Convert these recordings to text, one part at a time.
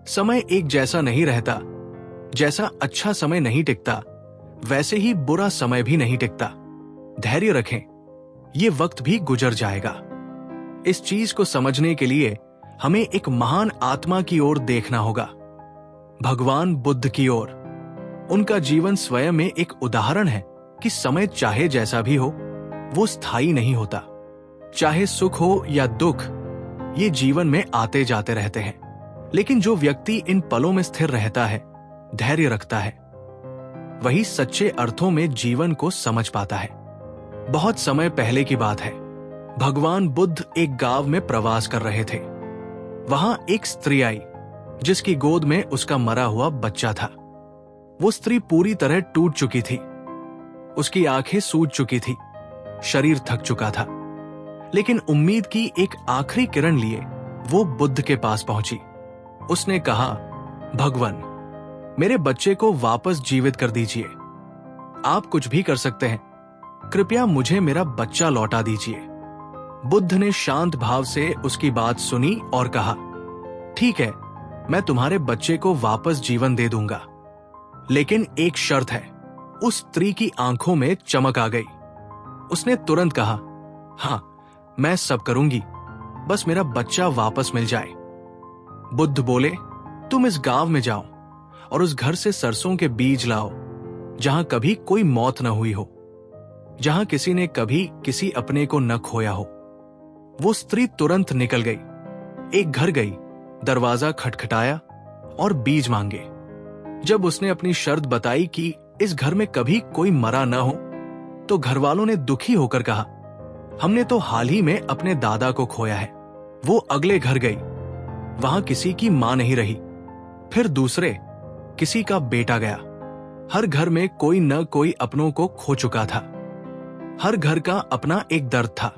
समय एक जैसा नहीं रहता। जैसा अच्छा समय नहीं टिकता, वैसे ही बुरा समय भी नहीं टिकता। धैर्य रखें, ये वक्त भी गुजर जाएगा। इस चीज को समझने के लिए हमें एक महान आत्मा की ओर देखना होगा, भगवान बुद्ध की ओर। उनका जीवन स्वयं में एक उदाहरण है कि समय चाहे जैसा भी हो, वो स्थायी नहीं होता। चाहे सुख हो या दुख, ये जीवन में आते जाते रहते हैं। लेकिन जो व्यक्ति इन पलों में स्थिर रहता है, धैर्य रखता है, वही सच्चे अर्थों में जीवन को समझ पाता है। बहुत समय पहले की बात है। भगवान बुद्ध एक गांव में प्रवास कर रहे थे। वहां एक स्त्री आई जिसकी गोद में उसका मरा हुआ बच्चा था। वो स्त्री पूरी तरह टूट चुकी थी। उसकी आंखें सूज चुकी थी, शरीर थक चुका था। लेकिन उम्मीद की एक आखिरी किरण लिए वो बुद्ध के पास पहुंची। उसने कहा, भगवान, मेरे बच्चे को वापस जीवित कर दीजिए। आप कुछ भी कर सकते हैं, कृपया मुझे मेरा बच्चा लौटा दीजिए। बुद्ध ने शांत भाव से उसकी बात सुनी और कहा, ठीक है, मैं तुम्हारे बच्चे को वापस जीवन दे दूंगा, लेकिन एक शर्त है। उस स्त्री की आंखों में चमक आ गई। उसने तुरंत कहा, हाँ, मैं सब करूंगी, बस मेरा बच्चा वापस मिल जाए। बुद्ध बोले, तुम इस गांव में जाओ और उस घर से सरसों के बीज लाओ जहां कभी कोई मौत न हुई हो, जहां किसी ने कभी किसी अपने को न खोया हो। वो स्त्री तुरंत निकल गई, एक घर गई, दरवाजा खटखटाया और बीज मांगे। जब उसने अपनी शर्त बताई कि इस घर में कभी कोई मरा न हो, तो घर वालों ने दुखी होकर कहा, हमने तो हाल ही में अपने दादा को खोया है। वो अगले घर गई, वहां किसी की मां नहीं रही। फिर दूसरे, किसी का बेटा गया। हर घर में कोई न कोई अपनों को खो चुका था। हर घर का अपना एक दर्द था।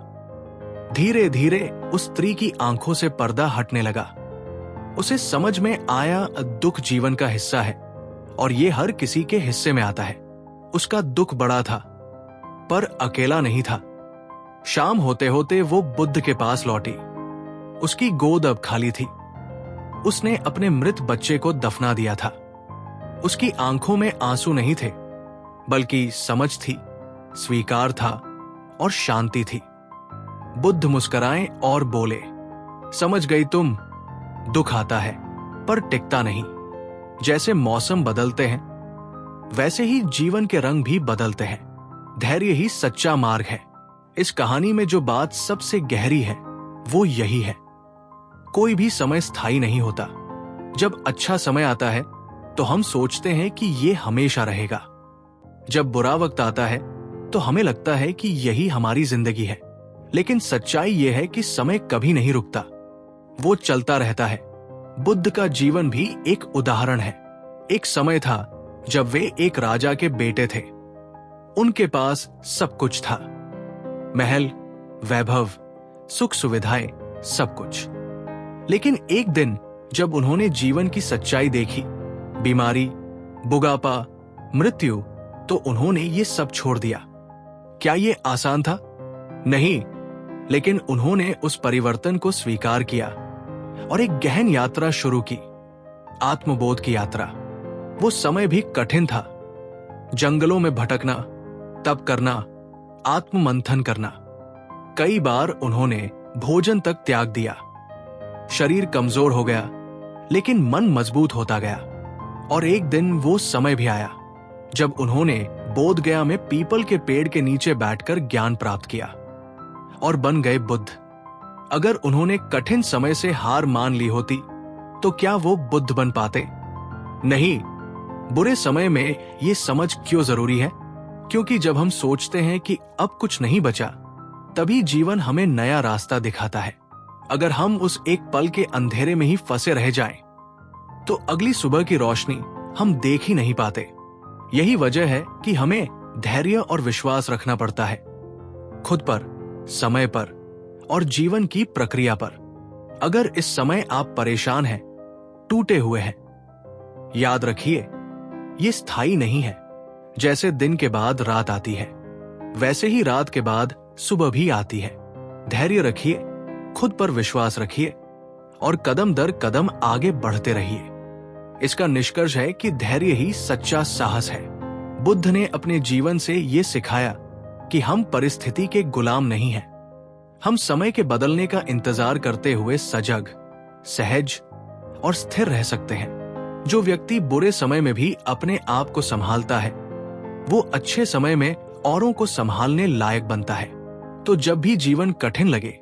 धीरे धीरे उस स्त्री की आंखों से पर्दा हटने लगा। उसे समझ में आया, दुख जीवन का हिस्सा है और ये हर किसी के हिस्से में आता है। उसका दुख बड़ा था, पर अकेला नहीं था। शाम होते होते वो बुद्ध के पास लौटी। उसकी गोद अब खाली थी। उसने अपने मृत बच्चे को दफना दिया था। उसकी आंखों में आंसू नहीं थे, बल्कि समझ थी, स्वीकार था और शांति थी। बुद्ध मुस्कुराए और बोले, समझ गई तुम, दुख आता है पर टिकता नहीं। जैसे मौसम बदलते हैं, वैसे ही जीवन के रंग भी बदलते हैं। धैर्य ही सच्चा मार्ग है। इस कहानी में जो बात सबसे गहरी है, वो यही है, कोई भी समय स्थायी नहीं होता। जब अच्छा समय आता है तो हम सोचते हैं कि ये हमेशा रहेगा। जब बुरा वक्त आता है तो हमें लगता है कि यही हमारी जिंदगी है। लेकिन सच्चाई यह है कि समय कभी नहीं रुकता, वो चलता रहता है। बुद्ध का जीवन भी एक उदाहरण है। एक समय था जब वे एक राजा के बेटे थे। उनके पास सब कुछ था, महल, वैभव, सुख सुविधाएं, सब कुछ। लेकिन एक दिन जब उन्होंने जीवन की सच्चाई देखी, बीमारी, बुढ़ापा, मृत्यु, तो उन्होंने ये सब छोड़ दिया। क्या ये आसान था? नहीं, लेकिन उन्होंने उस परिवर्तन को स्वीकार किया और एक गहन यात्रा शुरू की, आत्मबोध की यात्रा। वो समय भी कठिन था। जंगलों में भटकना, तप करना, आत्ममंथन करना। कई बार उन्होंने भोजन तक त्याग दिया। शरीर कमजोर हो गया, लेकिन मन मजबूत होता गया। और एक दिन वो समय भी आया जब उन्होंने बोध गया में पीपल के पेड़ के नीचे बैठकर ज्ञान प्राप्त किया और बन गए बुद्ध। अगर उन्होंने कठिन समय से हार मान ली होती तो क्या वो बुद्ध बन पाते? नहीं। बुरे समय में ये समझ क्यों जरूरी है? क्योंकि जब हम सोचते हैं कि अब कुछ नहीं बचा, तभी जीवन हमें नया रास्ता दिखाता है। अगर हम उस एक पल के अंधेरे में ही फंसे रह जाएं, तो अगली सुबह की रोशनी हम देख ही नहीं पाते। यही वजह है कि हमें धैर्य और विश्वास रखना पड़ता है, खुद पर, समय पर और जीवन की प्रक्रिया पर। अगर इस समय आप परेशान हैं, टूटे हुए हैं, याद रखिए, ये स्थायी नहीं है। जैसे दिन के बाद रात आती है, वैसे ही रात के बाद सुबह भी आती है। धैर्य रखिए, खुद पर विश्वास रखिए और कदम दर कदम आगे बढ़ते रहिए। इसका निष्कर्ष है कि धैर्य ही सच्चा साहस है। बुद्ध ने अपने जीवन से ये सिखाया कि हम परिस्थिति के गुलाम नहीं हैं। हम समय के बदलने का इंतजार करते हुए सजग, सहज और स्थिर रह सकते हैं। जो व्यक्ति बुरे समय में भी अपने आप को संभालता है, वो अच्छे समय में औरों को संभालने लायक बनता है। तो जब भी जीवन कठिन लगे,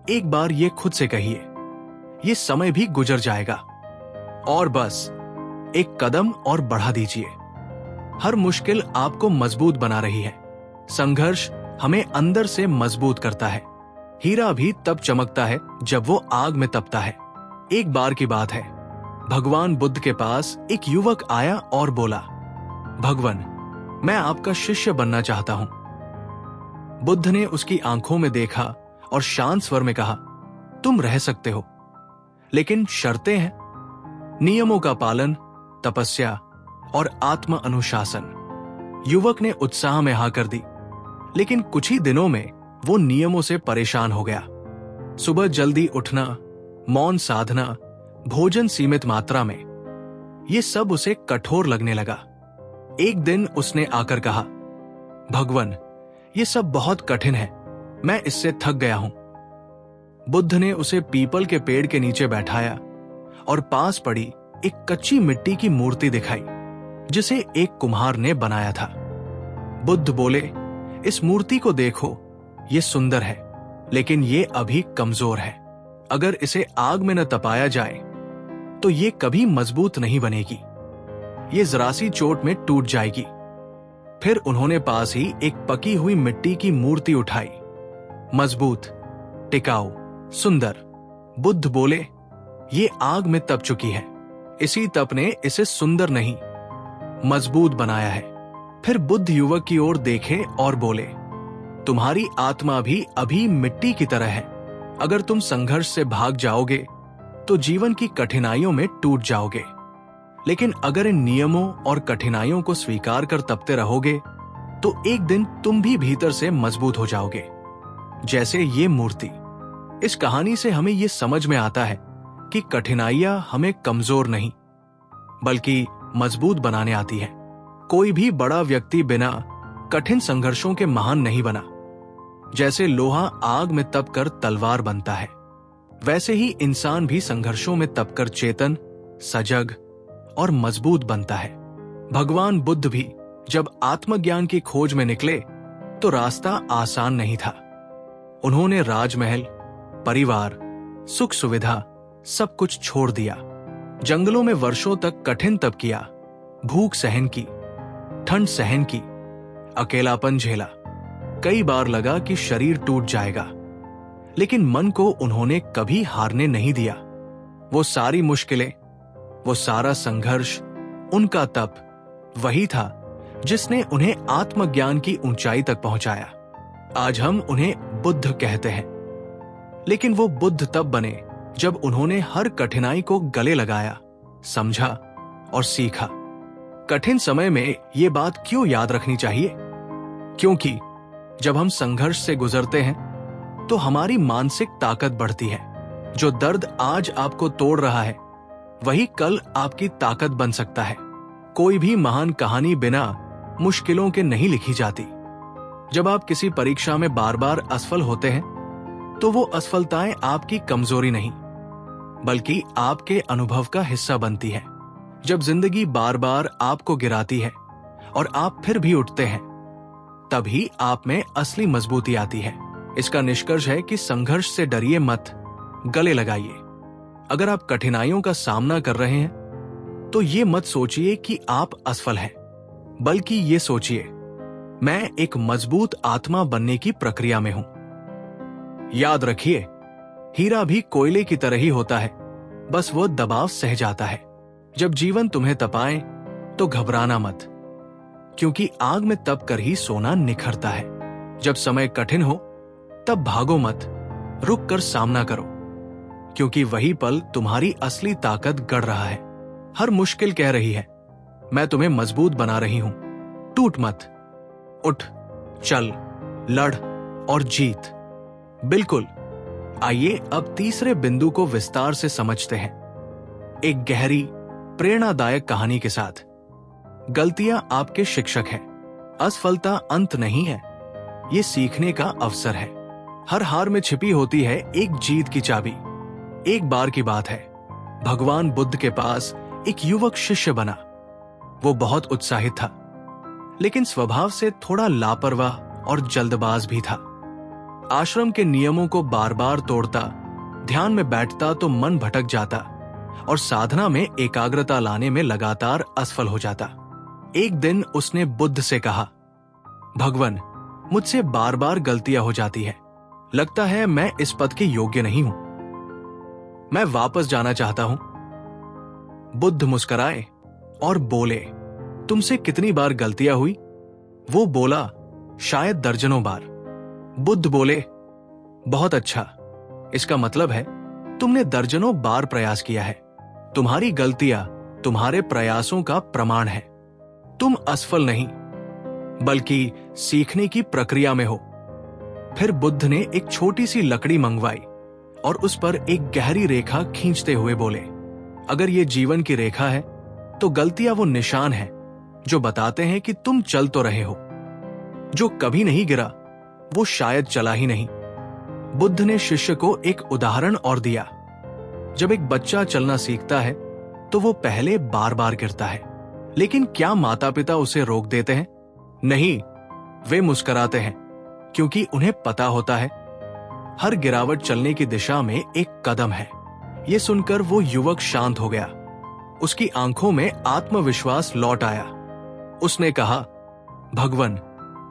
एक बार ये खुद से कहिए, ये समय भी गुजर जाएगा, और बस एक कदम और बढ़ा दीजिए। हर मुश्किल आपको मजबूत बना रही है। संघर्ष हमें अंदर से मजबूत करता है। हीरा भी तब चमकता है जब वो आग में तपता है। एक बार की बात है, भगवान बुद्ध के पास एक युवक आया और बोला, भगवान, मैं आपका शिष्य बनना चाहता हूं। बुद्ध ने उसकी आंखों में देखा और शांत स्वर में कहा, तुम रह सकते हो, लेकिन शर्तें हैं। नियमों का पालन, तपस्या और आत्म अनुशासन। युवक ने उत्साह में हाँ कर दी, लेकिन कुछ ही दिनों में वो नियमों से परेशान हो गया। सुबह जल्दी उठना, मौन साधना, भोजन सीमित मात्रा में, ये सब उसे कठोर लगने लगा। एक दिन उसने आकर कहा, भगवान, ये सब बहुत कठिन है, मैं इससे थक गया हूं। बुद्ध ने उसे पीपल के पेड़ के नीचे बैठाया और पास पड़ी एक कच्ची मिट्टी की मूर्ति दिखाई, जिसे एक कुम्हार ने बनाया था। बुद्ध बोले, इस मूर्ति को देखो, ये सुंदर है, लेकिन ये अभी कमजोर है। अगर इसे आग में न तपाया जाए तो ये कभी मजबूत नहीं बनेगी, ये जरा सी चोट में टूट जाएगी। फिर उन्होंने पास ही एक पकी हुई मिट्टी की मूर्ति उठाई, मजबूत, टिकाऊ, सुंदर। बुद्ध बोले, ये आग में तप चुकी है, इसी तप ने इसे सुंदर नहीं, मजबूत बनाया है। फिर बुद्ध युवक की ओर देखे और बोले, तुम्हारी आत्मा भी अभी मिट्टी की तरह है। अगर तुम संघर्ष से भाग जाओगे तो जीवन की कठिनाइयों में टूट जाओगे, लेकिन अगर इन नियमों और कठिनाइयों को स्वीकार कर तपते रहोगे तो एक दिन तुम भी भीतर से मजबूत हो जाओगे, जैसे ये मूर्ति। इस कहानी से हमें ये समझ में आता है कि कठिनाइयां हमें कमजोर नहीं बल्कि मजबूत बनाने आती है। कोई भी बड़ा व्यक्ति बिना कठिन संघर्षों के महान नहीं बना। जैसे लोहा आग में तपकर तलवार बनता है, वैसे ही इंसान भी संघर्षों में तपकर चेतन, सजग और मजबूत बनता है। भगवान बुद्ध भी जब आत्मज्ञान की खोज में निकले तो रास्ता आसान नहीं था। उन्होंने राजमहल, परिवार, सुख सुविधा सब कुछ छोड़ दिया। जंगलों में वर्षों तक कठिन तप किया, भूख सहन की, ठंड सहन की, अकेलापन झेला। कई बार लगा कि शरीर टूट जाएगा, लेकिन मन को उन्होंने कभी हारने नहीं दिया। वो सारी मुश्किलें, वो सारा संघर्ष, उनका तप वही था जिसने उन्हें आत्मज्ञान की ऊंचाई तक पहुंचाया। आज हम उन्हें बुद्ध कहते हैं, लेकिन वो बुद्ध तब बने जब उन्होंने हर कठिनाई को गले लगाया, समझा और सीखा। कठिन समय में ये बात क्यों याद रखनी चाहिए? क्योंकि जब हम संघर्ष से गुजरते हैं तो हमारी मानसिक ताकत बढ़ती है। जो दर्द आज आपको तोड़ रहा है, वही कल आपकी ताकत बन सकता है। कोई भी महान कहानी बिना मुश्किलों के नहीं लिखी जाती। जब आप किसी परीक्षा में बार बार असफल होते हैं तो वो असफलताएं आपकी कमजोरी नहीं बल्कि आपके अनुभव का हिस्सा बनती है। जब जिंदगी बार बार आपको गिराती है और आप फिर भी उठते हैं, तभी आप में असली मजबूती आती है। इसका निष्कर्ष है कि संघर्ष से डरिए मत, गले लगाइए। अगर आप कठिनाइयों का सामना कर रहे हैं तो ये मत सोचिए कि आप असफल हैं, बल्कि ये सोचिए, मैं एक मजबूत आत्मा बनने की प्रक्रिया में हूं। याद रखिए, हीरा भी कोयले की तरह ही होता है, बस वो दबाव सह जाता है। जब जीवन तुम्हें तपाए तो घबराना मत, क्योंकि आग में तप कर ही सोना निखरता है। जब समय कठिन हो तब भागो मत, रुक कर सामना करो, क्योंकि वही पल तुम्हारी असली ताकत गढ़ रहा है। हर मुश्किल कह रही है, मैं तुम्हें मजबूत बना रही हूं। टूट मत, उठ, चल, लड़ और जीत। बिल्कुल। आइए अब तीसरे बिंदु को विस्तार से समझते हैं। एक गहरी, प्रेरणादायक कहानी के साथ। गलतियां आपके शिक्षक हैं। असफलता अंत नहीं है, ये सीखने का अवसर है। हर हार में छिपी होती है एक जीत की चाबी। एक बार की बात है, भगवान बुद्ध के पास एक युवक शिष्य बना। वो बहुत उत्साहित था, लेकिन स्वभाव से थोड़ा लापरवाह और जल्दबाज भी था। आश्रम के नियमों को बार बार तोड़ता, ध्यान में बैठता तो मन भटक जाता और साधना में एकाग्रता लाने में लगातार असफल हो जाता। एक दिन उसने बुद्ध से कहा, भगवान, मुझसे बार बार गलतियां हो जाती है। लगता है मैं इस पद के योग्य नहीं हूं। मैं वापस जाना चाहता हूं। बुद्ध मुस्कुराए और बोले, तुमसे कितनी बार गलतियां हुई? वो बोला, शायद दर्जनों बार। बुद्ध बोले, बहुत अच्छा। इसका मतलब है तुमने दर्जनों बार प्रयास किया है। तुम्हारी गलतियां तुम्हारे प्रयासों का प्रमाण है। तुम असफल नहीं, बल्कि सीखने की प्रक्रिया में हो। फिर बुद्ध ने एक छोटी सी लकड़ी मंगवाई और उस पर एक गहरी रेखा खींचते हुए बोले, अगर ये जीवन की रेखा है तो गलतियां वो निशान हैं जो बताते हैं कि तुम चल तो रहे हो। जो कभी नहीं गिरा वो शायद चला ही नहीं। बुद्ध ने शिष्य को एक उदाहरण और दिया। जब एक बच्चा चलना सीखता है तो वो पहले बार बार गिरता है, लेकिन क्या माता पिता उसे रोक देते हैं? नहीं, वे मुस्कुराते हैं, क्योंकि उन्हें पता होता है हर गिरावट चलने की दिशा में एक कदम है। यह सुनकर वो युवक शांत हो गया। उसकी आंखों में आत्मविश्वास लौट आया। उसने कहा, भगवान,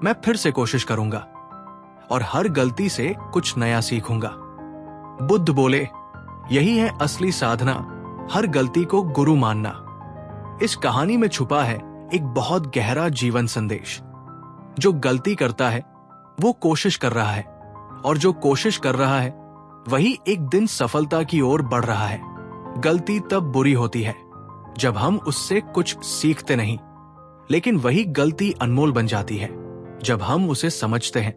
मैं फिर से कोशिश करूंगा और हर गलती से कुछ नया सीखूंगा। बुद्ध बोले, यही है असली साधना, हर गलती को गुरु मानना। इस कहानी में छुपा है एक बहुत गहरा जीवन संदेश। जो गलती करता है वो कोशिश कर रहा है, और जो कोशिश कर रहा है वही एक दिन सफलता की ओर बढ़ रहा है। गलती तब बुरी होती है जब हम उससे कुछ सीखते नहीं, लेकिन वही गलती अनमोल बन जाती है जब हम उसे समझते हैं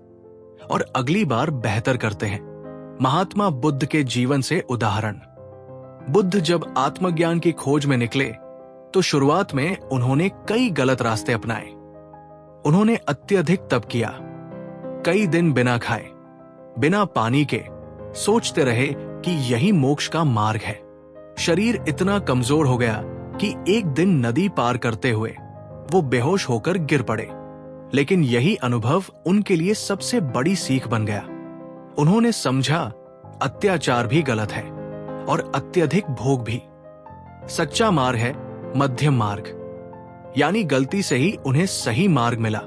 और अगली बार बेहतर करते हैं। महात्मा बुद्ध के जीवन से उदाहरण। बुद्ध जब आत्मज्ञान की खोज में निकले तो शुरुआत में उन्होंने कई गलत रास्ते अपनाए। उन्होंने अत्यधिक तप किया, कई दिन बिना खाए, बिना पानी के, सोचते रहे कि यही मोक्ष का मार्ग है। शरीर इतना कमजोर हो गया कि एक दिन नदी पार करते हुए वो बेहोश होकर गिर पड़े, लेकिन यही अनुभव उनके लिए सबसे बड़ी सीख बन गया। उन्होंने समझा अत्याचार भी गलत है और अत्यधिक भोग भी। सच्चा मार्ग है मध्यम मार्ग, यानी गलती से ही उन्हें सही मार्ग मिला।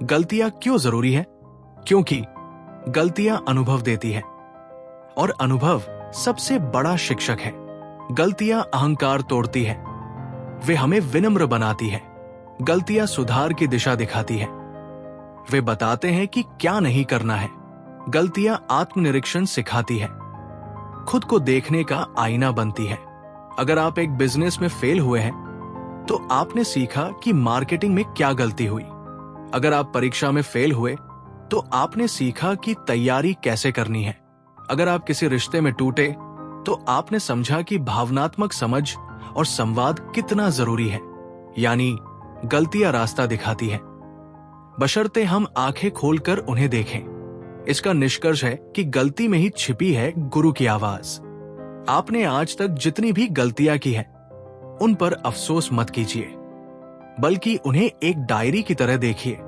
गलतियां क्यों जरूरी है? क्योंकि गलतियां अनुभव देती है और अनुभव सबसे बड़ा शिक्षक है। गलतियां अहंकार तोड़ती है, वे हमें विनम्र बनाती है। गलतियां सुधार की दिशा दिखाती है, वे बताते हैं कि क्या नहीं करना है। गलतियां आत्मनिरीक्षण सिखाती है, खुद को देखने का आईना बनती है। अगर आप एक बिजनेस में फेल हुए हैं तो आपने सीखा कि मार्केटिंग में क्या गलती हुई। अगर आप परीक्षा में फेल हुए तो आपने सीखा कि तैयारी कैसे करनी है। अगर आप किसी रिश्ते में टूटे तो आपने समझा कि भावनात्मक समझ और संवाद कितना जरूरी है। यानी गलतियां रास्ता दिखाती हैं, बशर्ते हम आंखें खोलकर उन्हें देखें। इसका निष्कर्ष है कि गलती में ही छिपी है गुरु की आवाज। आपने आज तक जितनी भी गलतियां की हैं, उन पर अफसोस मत कीजिए, बल्कि उन्हें एक डायरी की तरह देखिए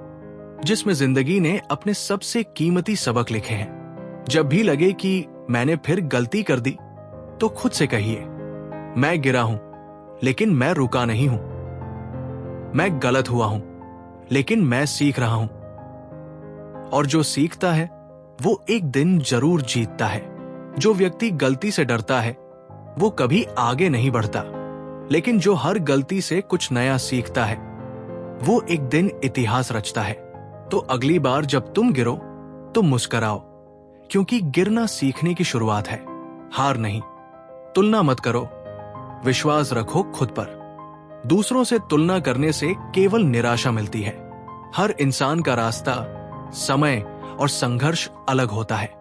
जिसमें जिंदगी ने अपने सबसे कीमती सबक लिखे हैं। जब भी लगे कि मैंने फिर गलती कर दी तो खुद से कहिए, मैं गिरा हूं लेकिन मैं रुका नहीं हूं। मैं गलत हुआ हूं लेकिन मैं सीख रहा हूं। और जो सीखता है वो एक दिन जरूर जीतता है। जो व्यक्ति गलती से डरता है वो कभी आगे नहीं बढ़ता, लेकिन जो हर गलती से कुछ नया सीखता है वो एक दिन इतिहास रचता है। तो अगली बार जब तुम गिरो तो मुस्कुराओ, क्योंकि गिरना सीखने की शुरुआत है, हार नहीं। तुलना मत करो, विश्वास रखो खुद पर। दूसरों से तुलना करने से केवल निराशा मिलती है। हर इंसान का रास्ता, समय और संघर्ष अलग होता है।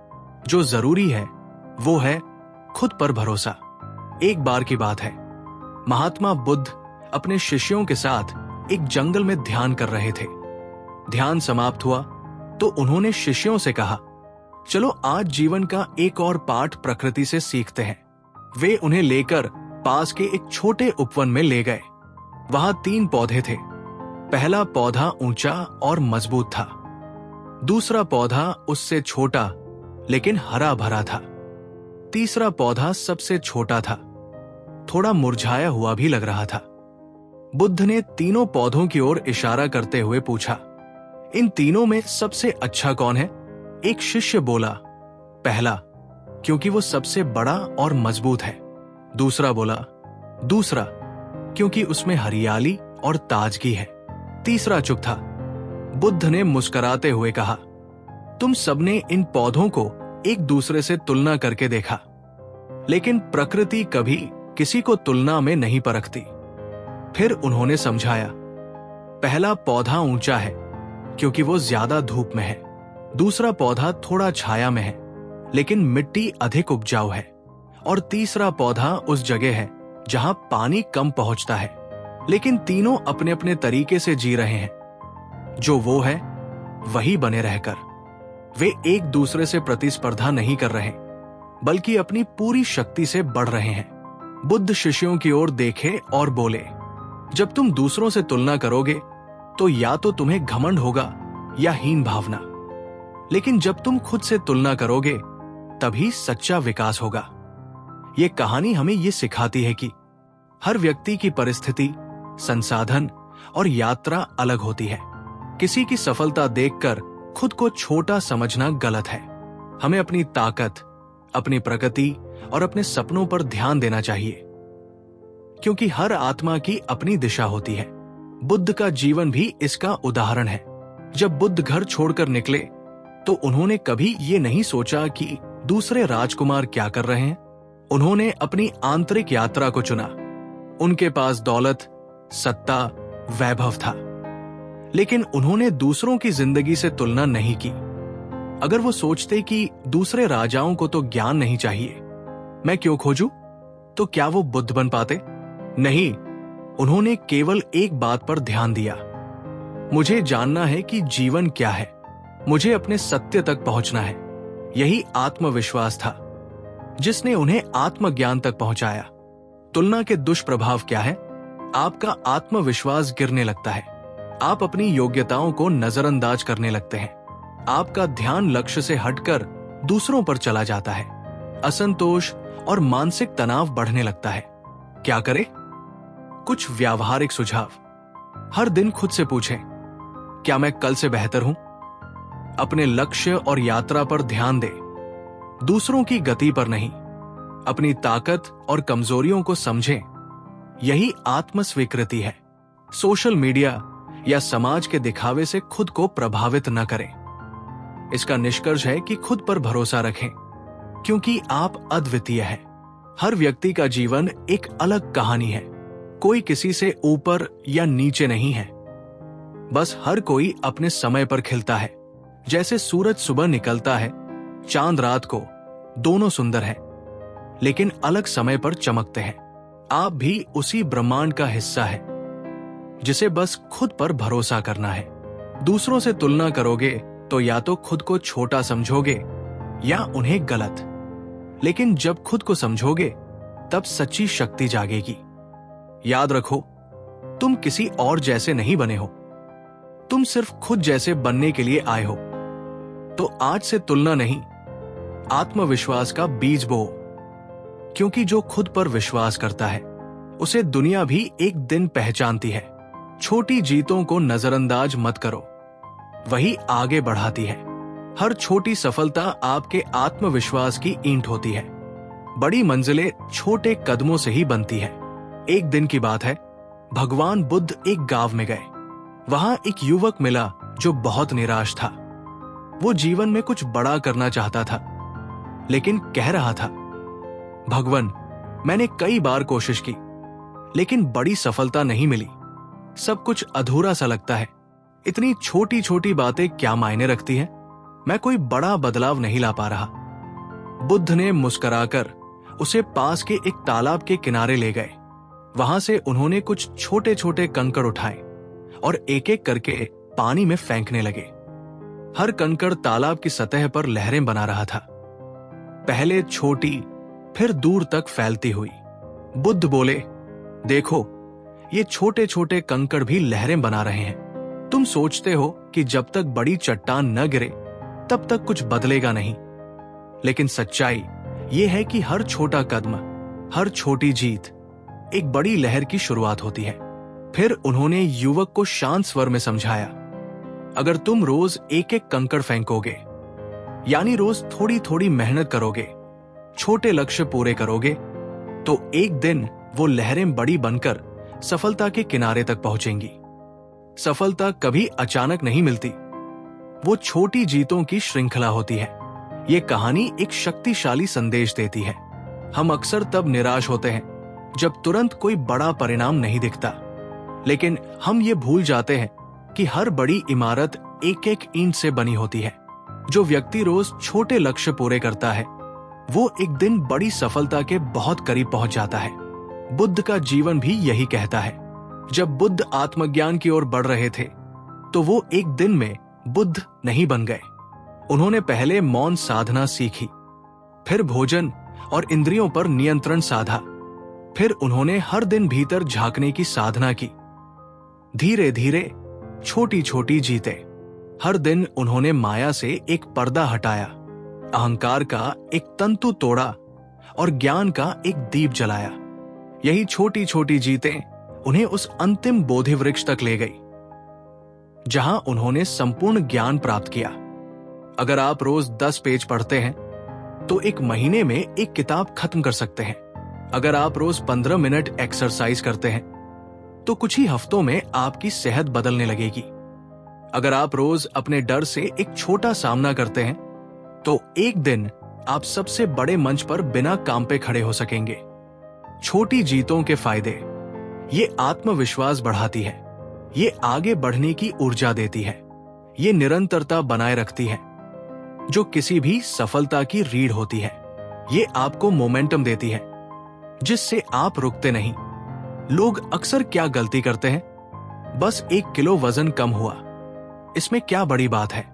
जो जरूरी है वो है खुद पर भरोसा। एक बार की बात है, महात्मा बुद्ध अपने शिष्यों के साथ एक जंगल में ध्यान कर रहे थे। ध्यान समाप्त हुआ तो उन्होंने शिष्यों से कहा, चलो आज जीवन का एक और पाठ प्रकृति से सीखते हैं। वे उन्हें लेकर पास के एक छोटे उपवन में ले गए। वहां 3 पौधे थे। पहला पौधा ऊंचा और मजबूत था। दूसरा पौधा उससे छोटा लेकिन हरा भरा था। तीसरा पौधा सबसे छोटा था, थोड़ा मुरझाया हुआ भी लग रहा था। बुद्ध ने तीनों पौधों की ओर इशारा करते हुए पूछा, इन तीनों में सबसे अच्छा कौन है? एक शिष्य बोला, पहला, क्योंकि वो सबसे बड़ा और मजबूत है। दूसरा बोला, दूसरा, क्योंकि उसमें हरियाली और ताजगी है। तीसरा चुप था। बुद्ध ने मुस्कुराते हुए कहा, तुम सबने इन पौधों को एक दूसरे से तुलना करके देखा, लेकिन प्रकृति कभी किसी को तुलना में नहीं परखती। फिर उन्होंने समझाया, पहला पौधा ऊंचा है क्योंकि वो ज्यादा धूप में है। दूसरा पौधा थोड़ा छाया में है लेकिन मिट्टी अधिक उपजाऊ है। और तीसरा पौधा उस जगह है जहां पानी कम पहुंचता है। लेकिन तीनों अपने अपने तरीके से जी रहे हैं। जो वो है वही बने रहकर। वे एक दूसरे से प्रतिस्पर्धा नहीं कर रहे, बल्कि अपनी पूरी शक्ति से बढ़ रहे हैं। बुद्ध शिष्यों की ओर देखे और बोले, जब तुम दूसरों से तुलना करोगे तो या तो तुम्हें घमंड होगा या हीन भावना, लेकिन जब तुम खुद से तुलना करोगे तभी सच्चा विकास होगा। ये कहानी हमें ये सिखाती है कि हर व्यक्ति की परिस्थिति, संसाधन और यात्रा अलग होती है। किसी की सफलता देखकर खुद को छोटा समझना गलत है। हमें अपनी ताकत, अपनी प्रगति और अपने सपनों पर ध्यान देना चाहिए, क्योंकि हर आत्मा की अपनी दिशा होती है। बुद्ध का जीवन भी इसका उदाहरण है। जब बुद्ध घर छोड़कर निकले तो उन्होंने कभी ये नहीं सोचा कि दूसरे राजकुमार क्या कर रहे हैं। उन्होंने अपनी आंतरिक यात्रा को चुना। उनके पास दौलत, सत्ता, वैभव था, लेकिन उन्होंने दूसरों की जिंदगी से तुलना नहीं की। अगर वो सोचते कि दूसरे राजाओं को तो ज्ञान नहीं चाहिए, मैं क्यों खोजूं, तो क्या वो बुद्ध बन पाते? नहीं, उन्होंने केवल एक बात पर ध्यान दिया, मुझे जानना है कि जीवन क्या है, मुझे अपने सत्य तक पहुंचना है। यही आत्मविश्वास था जिसने उन्हें आत्मज्ञान तक पहुंचाया। तुलना के दुष्प्रभाव क्या है? आपका आत्मविश्वास गिरने लगता है। आप अपनी योग्यताओं को नजरअंदाज करने लगते हैं। आपका ध्यान लक्ष्य से हटकर दूसरों पर चला जाता है। असंतोष और मानसिक तनाव बढ़ने लगता है। क्या करें? कुछ व्यावहारिक सुझाव। हर दिन खुद से पूछें, क्या मैं कल से बेहतर हूं? अपने लक्ष्य और यात्रा पर ध्यान दें, दूसरों की गति पर नहीं। अपनी ताकत और कमजोरियों को समझें, यही आत्म स्वीकृति है। सोशल मीडिया या समाज के दिखावे से खुद को प्रभावित न करें। इसका निष्कर्ष है कि खुद पर भरोसा रखें, क्योंकि आप अद्वितीय हैं। हर व्यक्ति का जीवन एक अलग कहानी है। कोई किसी से ऊपर या नीचे नहीं है। बस हर कोई अपने समय पर खिलता है। जैसे सूरज सुबह निकलता है, चांद रात को, दोनों सुंदर हैं, लेकिन अलग समय पर चमकते हैं। आप भी उसी ब्रह्मांड का हिस्सा है, जिसे बस खुद पर भरोसा करना है। दूसरों से तुलना करोगे तो या तो खुद को छोटा समझोगे या उन्हें गलत, लेकिन जब खुद को समझोगे तब सच्ची शक्ति जागेगी। याद रखो, तुम किसी और जैसे नहीं बने हो, तुम सिर्फ खुद जैसे बनने के लिए आए हो। तो आज से तुलना नहीं, आत्मविश्वास का बीज बो, क्योंकि जो खुद पर विश्वास करता है उसे दुनिया भी एक दिन पहचानती है। छोटी जीतों को नजरअंदाज मत करो, वही आगे बढ़ाती है। हर छोटी सफलता आपके आत्मविश्वास की ईंट होती है। बड़ी मंजिलें छोटे कदमों से ही बनती है। एक दिन की बात है, भगवान बुद्ध एक गांव में गए। वहां एक युवक मिला जो बहुत निराश था। वो जीवन में कुछ बड़ा करना चाहता था, लेकिन कह रहा था, भगवान, मैंने कई बार कोशिश की, लेकिन बड़ी सफलता नहीं मिली। सब कुछ अधूरा सा लगता है। इतनी छोटी छोटी बातें क्या मायने रखती हैं? मैं कोई बड़ा बदलाव नहीं ला पा रहा। बुद्ध ने मुस्कुराकर उसे पास के एक तालाब के किनारे ले गए। वहां से उन्होंने कुछ छोटे छोटे कंकड़ उठाए और एक एक करके पानी में फेंकने लगे। हर कंकड़ तालाब की सतह पर लहरें बना रहा था, पहले छोटी फिर दूर तक फैलती हुई। बुद्ध बोले, देखो, ये छोटे छोटे कंकड़ भी लहरें बना रहे हैं। तुम सोचते हो कि जब तक बड़ी चट्टान न गिरे तब तक कुछ बदलेगा नहीं, लेकिन सच्चाई ये है कि हर छोटा कदम, हर छोटी जीत एक बड़ी लहर की शुरुआत होती है। फिर उन्होंने युवक को शांत स्वर में समझाया, अगर तुम रोज एक एक कंकड़ फेंकोगे, यानी रोज थोड़ी थोड़ी मेहनत करोगे, छोटे लक्ष्य पूरे करोगे, तो एक दिन वो लहरें बड़ी बनकर सफलता के किनारे तक पहुंचेंगी। सफलता कभी अचानक नहीं मिलती, वो छोटी जीतों की श्रृंखला होती है। ये कहानी एक शक्तिशाली संदेश देती है। हम अक्सर तब निराश होते हैं जब तुरंत कोई बड़ा परिणाम नहीं दिखता, लेकिन हम ये भूल जाते हैं कि हर बड़ी इमारत एक एक ईंट से बनी होती है। जो व्यक्ति रोज छोटे लक्ष्य पूरे करता है, वो एक दिन बड़ी सफलता के बहुत करीब पहुंच जाता है। बुद्ध का जीवन भी यही कहता है। जब बुद्ध आत्मज्ञान की ओर बढ़ रहे थे, तो वो एक दिन में बुद्ध नहीं बन गए। उन्होंने पहले मौन साधना सीखी, फिर भोजन और इंद्रियों पर नियंत्रण साधा, फिर उन्होंने हर दिन भीतर झांकने की साधना की। धीरे धीरे छोटी छोटी जीते। हर दिन उन्होंने माया से एक पर्दा हटाया, अहंकार का एक तंतु तोड़ा और ज्ञान का एक दीप जलाया। यही छोटी छोटी जीतें उन्हें उस अंतिम बोधि वृक्ष तक ले गई, जहां उन्होंने संपूर्ण ज्ञान प्राप्त किया। अगर आप रोज 10 पेज पढ़ते हैं, तो एक महीने में एक किताब खत्म कर सकते हैं। अगर आप रोज 15 मिनट एक्सरसाइज करते हैं, तो कुछ ही हफ्तों में आपकी सेहत बदलने लगेगी। अगर आप रोज अपने डर से एक छोटा सामना करते हैं, तो एक दिन आप सबसे बड़े मंच पर बिना काम पे खड़े हो सकेंगे। छोटी जीतों के फायदे, ये आत्मविश्वास बढ़ाती है, ये आगे बढ़ने की ऊर्जा देती है, ये निरंतरता बनाए रखती है, जो किसी भी सफलता की रीढ़ होती है। ये आपको मोमेंटम देती है, जिससे आप रुकते नहीं। लोग अक्सर क्या गलती करते हैं? बस 1 किलो वजन कम हुआ, इसमें क्या बड़ी बात है?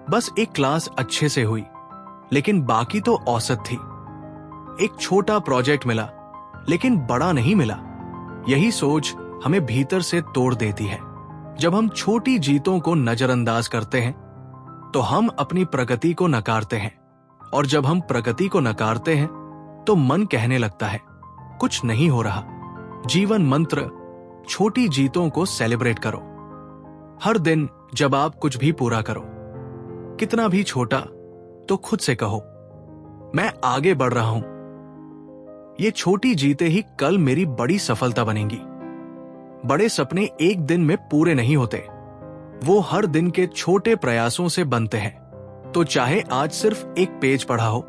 बस एक क्लास अच्छे से हुई, लेकिन बाकी तो औसत थी। एक छोटा प्रोजेक्ट मिला, लेकिन बड़ा नहीं मिला। यही सोच हमें भीतर से तोड़ देती है। जब हम छोटी जीतों को नजरअंदाज करते हैं, तो हम अपनी प्रगति को नकारते हैं, और जब हम प्रगति को नकारते हैं, तो मन कहने लगता है, कुछ नहीं हो रहा। जीवन मंत्र, छोटी जीतों को सेलिब्रेट करो। हर दिन जब आप कुछ भी पूरा करो, कितना भी छोटा, तो खुद से कहो, मैं आगे बढ़ रहा हूं। ये छोटी जीतें ही कल मेरी बड़ी सफलता बनेंगी। बड़े सपने एक दिन में पूरे नहीं होते, वो हर दिन के छोटे प्रयासों से बनते हैं। तो चाहे आज सिर्फ एक पेज पढ़ा हो,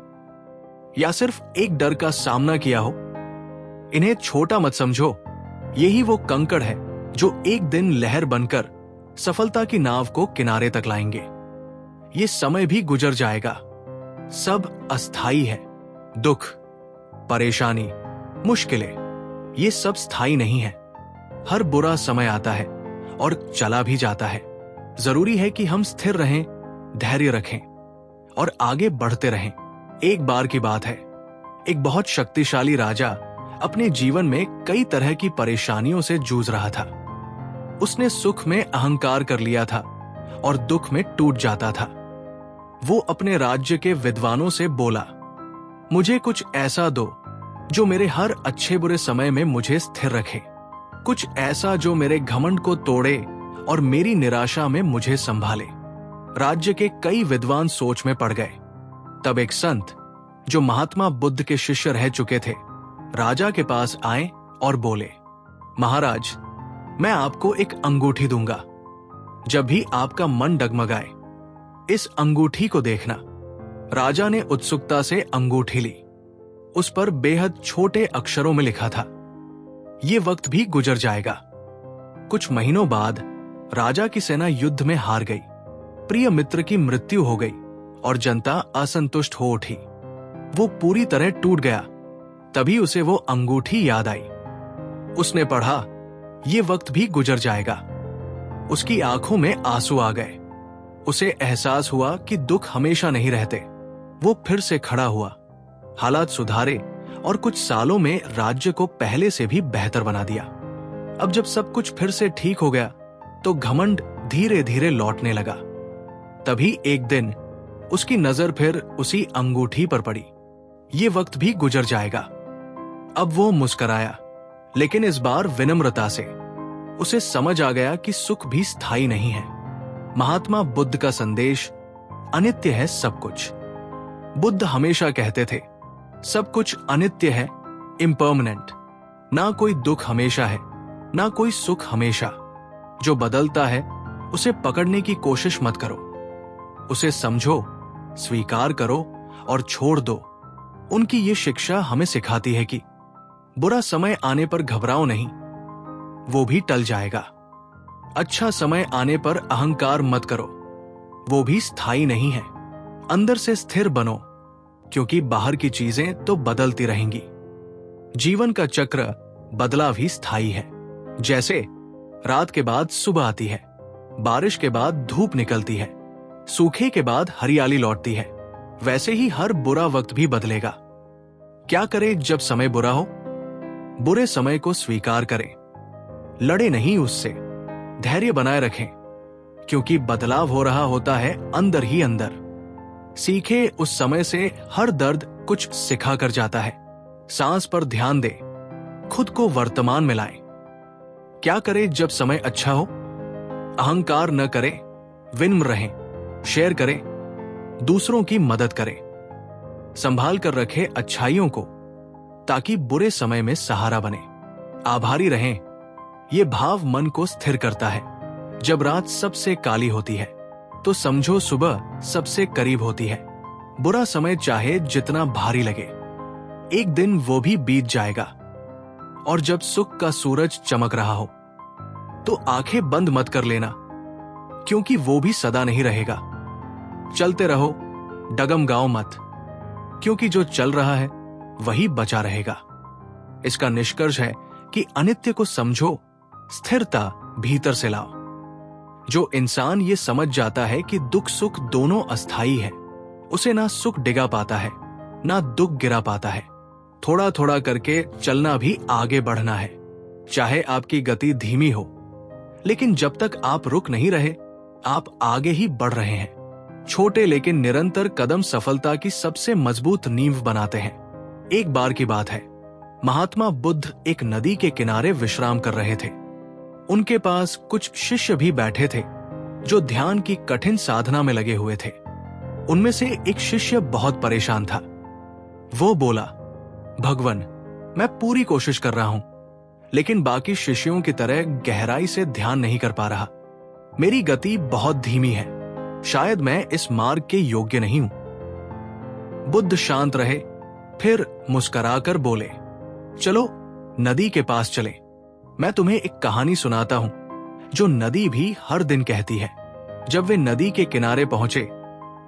या सिर्फ एक डर का सामना किया हो, इन्हें छोटा मत समझो। यही वो कंकड़ है जो एक दिन लहर बनकर सफलता की नाव को किनारे तक लाएंगे। ये समय भी गुजर जाएगा, सब अस्थाई है। दुख, परेशानी, मुश्किलें, ये सब स्थायी नहीं है। हर बुरा समय आता है और चला भी जाता है। जरूरी है कि हम स्थिर रहें, धैर्य रखें और आगे बढ़ते रहें। एक बार की बात है, एक बहुत शक्तिशाली राजा अपने जीवन में कई तरह की परेशानियों से जूझ रहा था। उसने सुख में अहंकार कर लिया था और दुख में टूट जाता था। वो अपने राज्य के विद्वानों से बोला, मुझे कुछ ऐसा दो जो मेरे हर अच्छे बुरे समय में मुझे स्थिर रखे, कुछ ऐसा जो मेरे घमंड को तोड़े और मेरी निराशा में मुझे संभाले। राज्य के कई विद्वान सोच में पड़ गए। तब एक संत, जो महात्मा बुद्ध के शिष्य रह चुके थे, राजा के पास आए और बोले, महाराज, मैं आपको एक अंगूठी दूंगा। जब भी आपका मन डगमगाए, इस अंगूठी को देखना। राजा ने उत्सुकता से अंगूठी ली। उस पर बेहद छोटे अक्षरों में लिखा था, ये वक्त भी गुजर जाएगा। कुछ महीनों बाद राजा की सेना युद्ध में हार गई, प्रिय मित्र की मृत्यु हो गई और जनता असंतुष्ट हो उठी। वो पूरी तरह टूट गया। तभी उसे वो अंगूठी याद आई। उसने पढ़ा, ये वक्त भी गुजर जाएगा। उसकी आंखों में आंसू आ गए। उसे एहसास हुआ कि दुख हमेशा नहीं रहते। वो फिर से खड़ा हुआ, हालात सुधारे और कुछ सालों में राज्य को पहले से भी बेहतर बना दिया। अब जब सब कुछ फिर से ठीक हो गया तो घमंड धीरे धीरे लौटने लगा। तभी एक दिन उसकी नजर फिर उसी अंगूठी पर पड़ी। ये वक्त भी गुजर जाएगा। अब वो मुस्कराया, लेकिन इस बार विनम्रता से। उसे समझ आ गया कि सुख भी स्थायी नहीं है। महात्मा बुद्ध का संदेश अनित्य है सब कुछ। बुद्ध हमेशा कहते थे, सब कुछ अनित्य है, इम्पर्मनेंट। ना कोई दुख हमेशा है, ना कोई सुख हमेशा। जो बदलता है उसे पकड़ने की कोशिश मत करो। उसे समझो, स्वीकार करो और छोड़ दो। उनकी ये शिक्षा हमें सिखाती है कि बुरा समय आने पर घबराओ नहीं, वो भी टल जाएगा। अच्छा समय आने पर अहंकार मत करो, वो भी स्थायी नहीं है। अंदर से स्थिर बनो, क्योंकि बाहर की चीजें तो बदलती रहेंगी। जीवन का चक्र बदलाव ही स्थायी है। जैसे रात के बाद सुबह आती है, बारिश के बाद धूप निकलती है, सूखे के बाद हरियाली लौटती है, वैसे ही हर बुरा वक्त भी बदलेगा। क्या करें जब समय बुरा हो? बुरे समय को स्वीकार करें, लड़े नहीं उससे, धैर्य बनाए रखें, क्योंकि बदलाव हो रहा होता है अंदर ही अंदर। सीखे उस समय से हर दर्द कुछ सिखा कर जाता है। सांस पर ध्यान दे, खुद को वर्तमान में लाएं। क्या करें जब समय अच्छा हो? अहंकार न करें, विनम्र रहें, शेयर करें, दूसरों की मदद करें, संभाल कर रखें अच्छाइयों को, ताकि बुरे समय में सहारा बने। आभारी रहें, ये भाव मन को स्थिर करता है। जब रात सबसे काली होती है तो समझो सुबह सबसे करीब होती है। बुरा समय चाहे जितना भारी लगे, एक दिन वो भी बीत जाएगा। और जब सुख का सूरज चमक रहा हो तो आंखें बंद मत कर लेना, क्योंकि वो भी सदा नहीं रहेगा। चलते रहो, डगमगाओ मत, क्योंकि जो चल रहा है वही बचा रहेगा। इसका निष्कर्ष है कि अनित्य को समझो, स्थिरता भीतर से लाओ। जो इंसान ये समझ जाता है कि दुख सुख दोनों अस्थायी है, उसे ना सुख डिगा पाता है, ना दुख गिरा पाता है। थोड़ा थोड़ा करके चलना भी आगे बढ़ना है, चाहे आपकी गति धीमी हो, लेकिन जब तक आप रुक नहीं रहे, आप आगे ही बढ़ रहे हैं। छोटे लेकिन निरंतर कदम सफलता की सबसे मजबूत नींव बनाते हैं। एक बार की बात है, महात्मा बुद्ध एक नदी के किनारे विश्राम कर रहे थे। उनके पास कुछ शिष्य भी बैठे थे, जो ध्यान की कठिन साधना में लगे हुए थे। उनमें से एक शिष्य बहुत परेशान था। वो बोला, भगवान, मैं पूरी कोशिश कर रहा हूं, लेकिन बाकी शिष्यों की तरह गहराई से ध्यान नहीं कर पा रहा। मेरी गति बहुत धीमी है, शायद मैं इस मार्ग के योग्य नहीं हूं। बुद्ध शांत रहे, फिर मुस्कुराकर बोले, चलो नदी के पास चलें। मैं तुम्हें एक कहानी सुनाता हूं, जो नदी भी हर दिन कहती है। जब वे नदी के किनारे पहुंचे,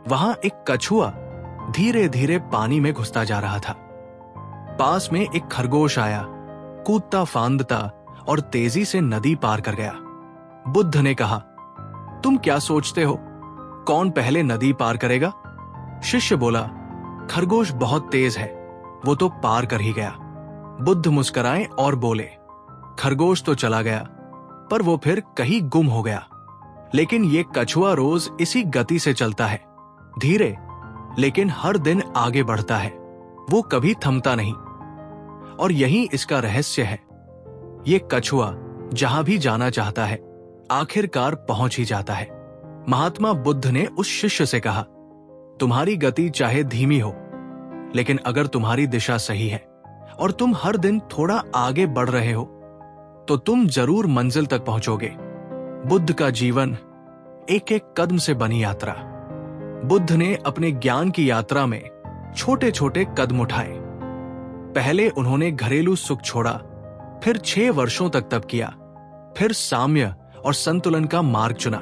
वहां एक कछुआ धीरे धीरे पानी में घुसता जा रहा था। पास में एक खरगोश आया, कूदता फांदता और तेजी से नदी पार कर गया। बुद्ध ने कहा, तुम क्या सोचते हो, कौन पहले नदी पार करेगा? शिष्य बोला, खरगोश बहुत तेज है, वो तो पार कर ही गया। बुद्ध मुस्कुराए और बोले, खरगोश तो चला गया, पर वो फिर कहीं गुम हो गया। लेकिन ये कछुआ रोज इसी गति से चलता है, धीरे लेकिन हर दिन आगे बढ़ता है। वो कभी थमता नहीं, और यही इसका रहस्य है। ये कछुआ जहां भी जाना चाहता है, आखिरकार पहुंच ही जाता है। महात्मा बुद्ध ने उस शिष्य से कहा, तुम्हारी गति चाहे धीमी हो, लेकिन अगर तुम्हारी दिशा सही है और तुम हर दिन थोड़ा आगे बढ़ रहे हो, तो तुम जरूर मंजिल तक पहुंचोगे। बुद्ध का जीवन एक एक कदम से बनी यात्रा। बुद्ध ने अपने ज्ञान की यात्रा में छोटे छोटे कदम उठाए। पहले उन्होंने घरेलू सुख छोड़ा, फिर 6 वर्षों तक तप किया, फिर साम्य और संतुलन का मार्ग चुना।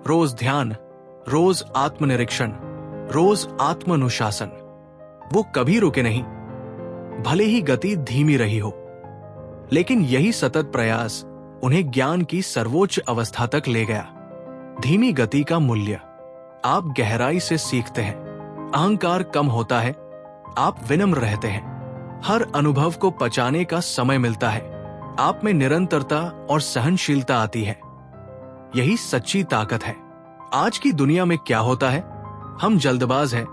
रोज ध्यान, रोज आत्मनिरीक्षण, रोज आत्मानुशासन। वो कभी रुके नहीं, भले ही गति धीमी रही हो, लेकिन यही सतत प्रयास उन्हें ज्ञान की सर्वोच्च अवस्था तक ले गया। धीमी गति का मूल्य। आप गहराई से सीखते हैं, अहंकार कम होता है, आप विनम्र रहते हैं, हर अनुभव को पचाने का समय मिलता है, आप में निरंतरता और सहनशीलता आती है। यही सच्ची ताकत है। आज की दुनिया में क्या होता है? हम जल्दबाज हैं,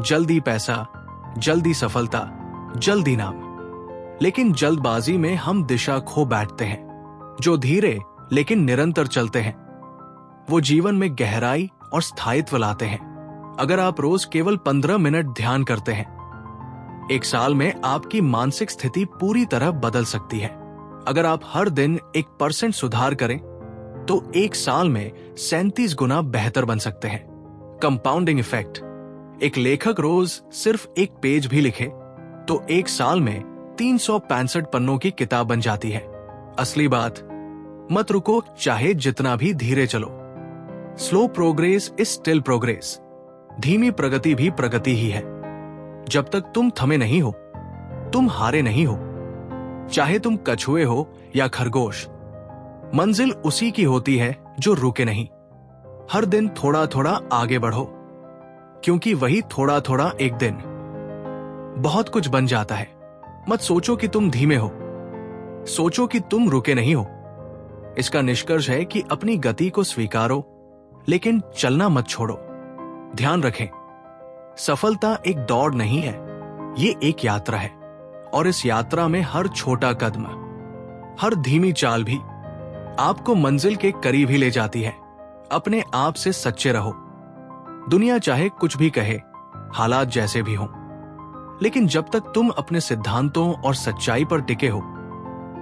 जल्दी पैसा, जल्दी सफलता, जल्दी नाम। लेकिन जल्दबाजी में हम दिशा खो बैठते हैं। जो धीरे लेकिन निरंतर चलते हैं वो जीवन में गहराई और स्थायित्व लाते हैं। अगर आप रोज केवल 15 मिनट ध्यान करते हैं, एक साल में आपकी मानसिक स्थिति पूरी तरह बदल सकती है। अगर आप हर दिन 1% सुधार करें तो एक साल में 37 गुना बेहतर बन सकते हैं। Compounding effect. एक लेखक रोज सिर्फ एक पेज भी लिखे तो एक साल में 365 पन्नों की किताब बन जाती है। असली बात, मत रुको, चाहे जितना भी धीरे चलो। Slow progress is still progress. धीमी प्रगति भी प्रगति ही है। जब तक तुम थमे नहीं हो, तुम हारे नहीं हो। चाहे तुम कछुए हो या खरगोश, मंजिल उसी की होती है जो रुके नहीं। हर दिन थोड़ा थोड़ा आगे बढ़ो, क्योंकि वही थोड़ा थोड़ा एक दिन बहुत कुछ बन जाता है। मत सोचो कि तुम धीमे हो, सोचो कि तुम रुके नहीं हो। इसका निष्कर्ष है कि अपनी गति को स्वीकारो, लेकिन चलना मत छोड़ो। ध्यान रखें, सफलता एक दौड़ नहीं है, ये एक यात्रा है। और इस यात्रा में हर छोटा कदम, हर धीमी चाल भी आपको मंजिल के करीब ही ले जाती है। अपने आप से सच्चे रहो। दुनिया चाहे कुछ भी कहे, हालात जैसे भी हों, लेकिन जब तक तुम अपने सिद्धांतों और सच्चाई पर टिके हो,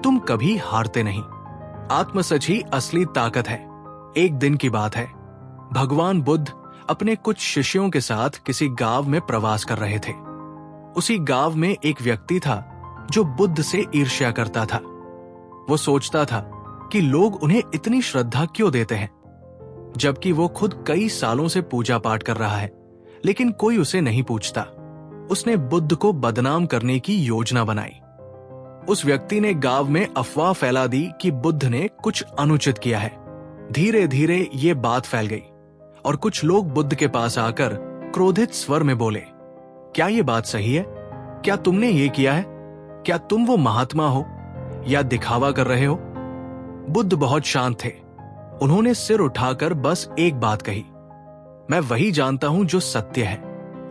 तुम कभी हारते नहीं। आत्मसच ही असली ताकत है। एक दिन की बात है, भगवान बुद्ध अपने कुछ शिष्यों के साथ किसी गांव में प्रवास कर रहे थे। उसी गांव में एक व्यक्ति था जो बुद्ध से ईर्ष्या करता था। वो सोचता था कि लोग उन्हें इतनी श्रद्धा क्यों देते हैं, जबकि वो खुद कई सालों से पूजा पाठ कर रहा है, लेकिन कोई उसे नहीं पूछता। उसने बुद्ध को बदनाम करने की योजना बनाई। उस व्यक्ति ने गांव में अफवाह फैला दी कि बुद्ध ने कुछ अनुचित किया है। धीरे धीरे ये बात फैल गई और कुछ लोग बुद्ध के पास आकर क्रोधित स्वर में बोले, क्या ये बात सही है? क्या तुमने ये किया है? क्या तुम वो महात्मा हो या दिखावा कर रहे हो? बुद्ध बहुत शांत थे। उन्होंने सिर उठाकर बस एक बात कही, मैं वही जानता हूं जो सत्य है।